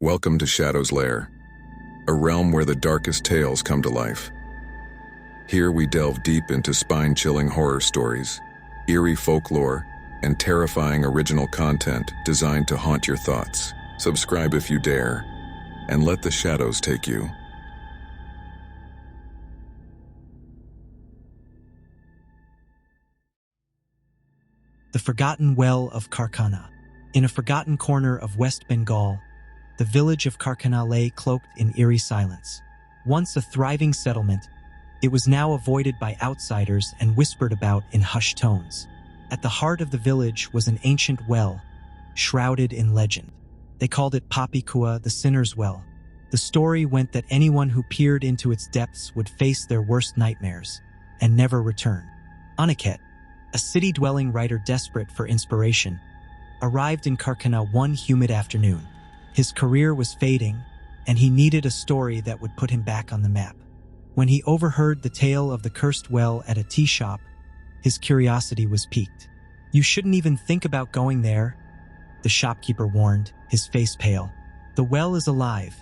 Welcome to Shadow's Lair, a realm where the darkest tales come to life. Here we delve deep into spine-chilling horror stories, eerie folklore, and terrifying original content designed to haunt your thoughts. Subscribe if you dare, and let the shadows take you. The Forgotten Well of Karkhana. In a forgotten corner of West Bengal, the village of Karkhana lay cloaked in eerie silence. Once a thriving settlement, it was now avoided by outsiders and whispered about in hushed tones. At the heart of the village was an ancient well, shrouded in legend. They called it Papi Kua, the sinner's well. The story went that anyone who peered into its depths would face their worst nightmares and never return. Aniket, a city-dwelling writer desperate for inspiration, arrived in Karkhana one humid afternoon. His career was fading, and he needed a story that would put him back on the map. When he overheard the tale of the cursed well at a tea shop, his curiosity was piqued. "You shouldn't even think about going there," the shopkeeper warned, his face pale. "The well is alive,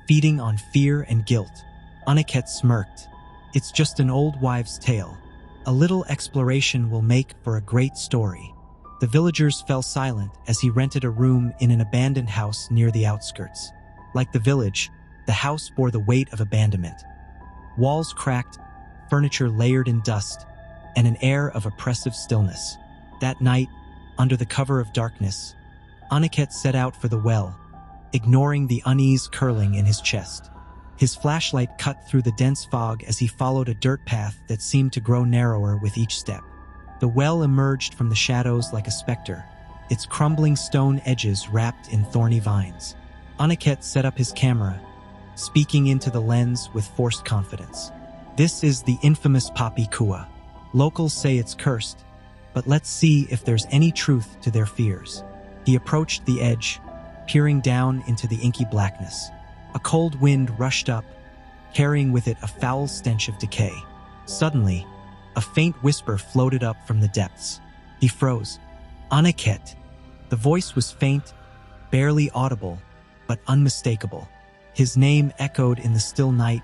feeding on fear and guilt." Aniket smirked. "It's just an old wives' tale. A little exploration will make for a great story." The villagers fell silent as he rented a room in an abandoned house near the outskirts. Like the village, the house bore the weight of abandonment. Walls cracked, furniture layered in dust, and an air of oppressive stillness. That night, under the cover of darkness, Aniket set out for the well, ignoring the unease curling in his chest. His flashlight cut through the dense fog as he followed a dirt path that seemed to grow narrower with each step. The well emerged from the shadows like a specter, its crumbling stone edges wrapped in thorny vines. Aniket set up his camera, speaking into the lens with forced confidence. "This is the infamous Papi Kua. Locals say it's cursed, but let's see if there's any truth to their fears." He approached the edge, peering down into the inky blackness. A cold wind rushed up, carrying with it a foul stench of decay. Suddenly, a faint whisper floated up from the depths. He froze. "Aniket." The voice was faint, barely audible, but unmistakable. His name echoed in the still night,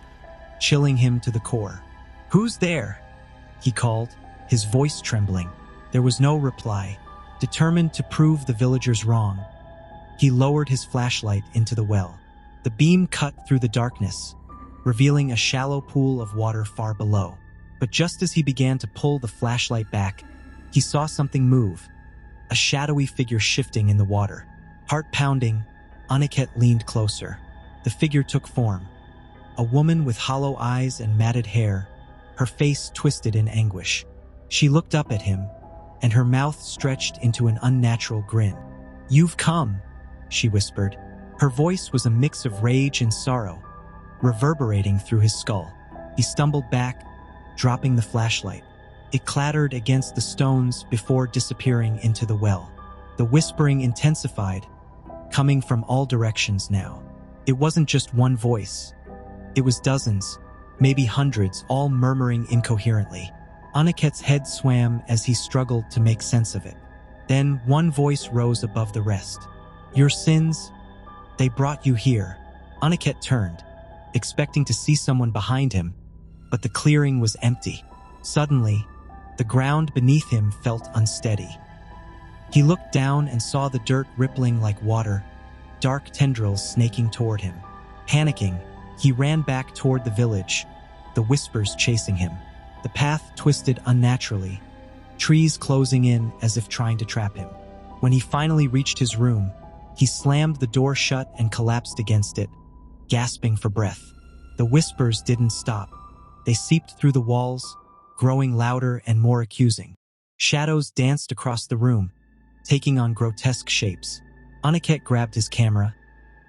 chilling him to the core. "Who's there?" he called, his voice trembling. There was no reply. Determined to prove the villagers wrong, he lowered his flashlight into the well. The beam cut through the darkness, revealing a shallow pool of water far below. But just as he began to pull the flashlight back, he saw something move, a shadowy figure shifting in the water. Heart pounding, Aniket leaned closer. The figure took form. A woman with hollow eyes and matted hair, her face twisted in anguish. She looked up at him, and her mouth stretched into an unnatural grin. "You've come," she whispered. Her voice was a mix of rage and sorrow, reverberating through his skull. He stumbled back, dropping the flashlight. It clattered against the stones before disappearing into the well. The whispering intensified, coming from all directions now. It wasn't just one voice. It was dozens, maybe hundreds, all murmuring incoherently. Aniket's head swam as he struggled to make sense of it. Then one voice rose above the rest. "Your sins, they brought you here." Aniket turned, expecting to see someone behind him, but the clearing was empty. Suddenly, the ground beneath him felt unsteady. He looked down and saw the dirt rippling like water, dark tendrils snaking toward him. Panicking, he ran back toward the village, the whispers chasing him. The path twisted unnaturally, trees closing in as if trying to trap him. When he finally reached his room, he slammed the door shut and collapsed against it, gasping for breath. The whispers didn't stop. They seeped through the walls, growing louder and more accusing. Shadows danced across the room, taking on grotesque shapes. Aniket grabbed his camera,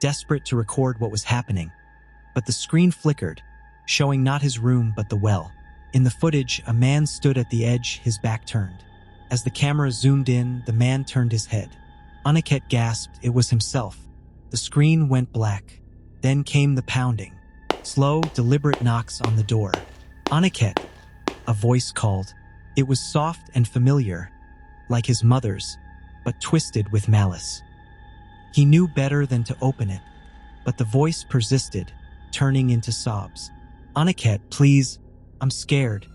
desperate to record what was happening, but the screen flickered, showing not his room but the well. In the footage, a man stood at the edge, his back turned. As the camera zoomed in, the man turned his head. Aniket gasped. It was himself. The screen went black. Then came the pounding. Slow, deliberate knocks on the door. "Aniket," a voice called. It was soft and familiar, like his mother's, but twisted with malice. He knew better than to open it. but the voice persisted, turning into sobs. Aniket, please, I'm scared.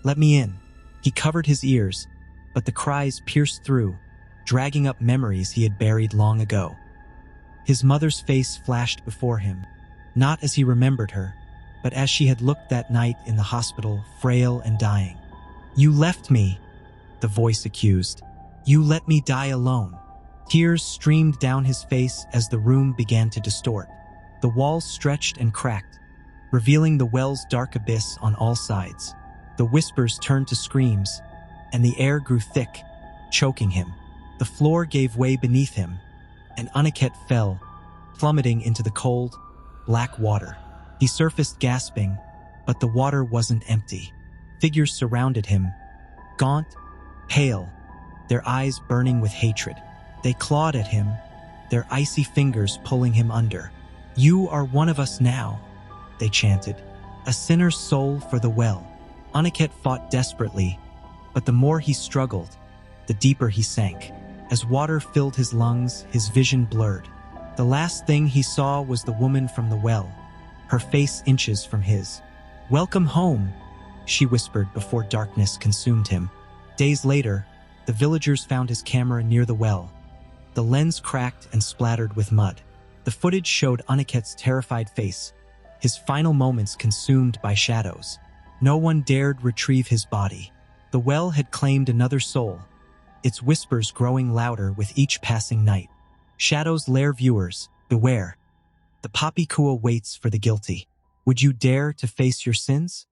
Let me in. He covered his ears, but the cries pierced through, dragging up memories he had buried long ago. His mother's face flashed before him, not as he remembered her, but as she had looked that night in the hospital, frail and dying. You left me, the voice accused. You let me die alone. Tears streamed down his face as the room began to distort. The walls stretched and cracked, revealing the well's dark abyss on all sides. The whispers turned to screams, and the air grew thick, choking him. The floor gave way beneath him, and Aniket fell, plummeting into the cold, black water. He surfaced gasping, but the water wasn't empty. Figures surrounded him, gaunt, pale, their eyes burning with hatred. They clawed at him, their icy fingers pulling him under. You are one of us now, they chanted. A sinner's soul for the well. Aniket fought desperately, but the more he struggled, the deeper he sank. As water filled his lungs, his vision blurred. The last thing he saw was the woman from the well, her face inches from his. Welcome home, she whispered before darkness consumed him. Days later, the villagers found his camera near the well. The lens cracked and splattered with mud. The footage showed Aniket's terrified face, his final moments consumed by shadows. No one dared retrieve his body. The well had claimed another soul, its whispers growing louder with each passing night. Shadows Lair viewers, beware. The Poppy Kua waits for the guilty. Would you dare to face your sins?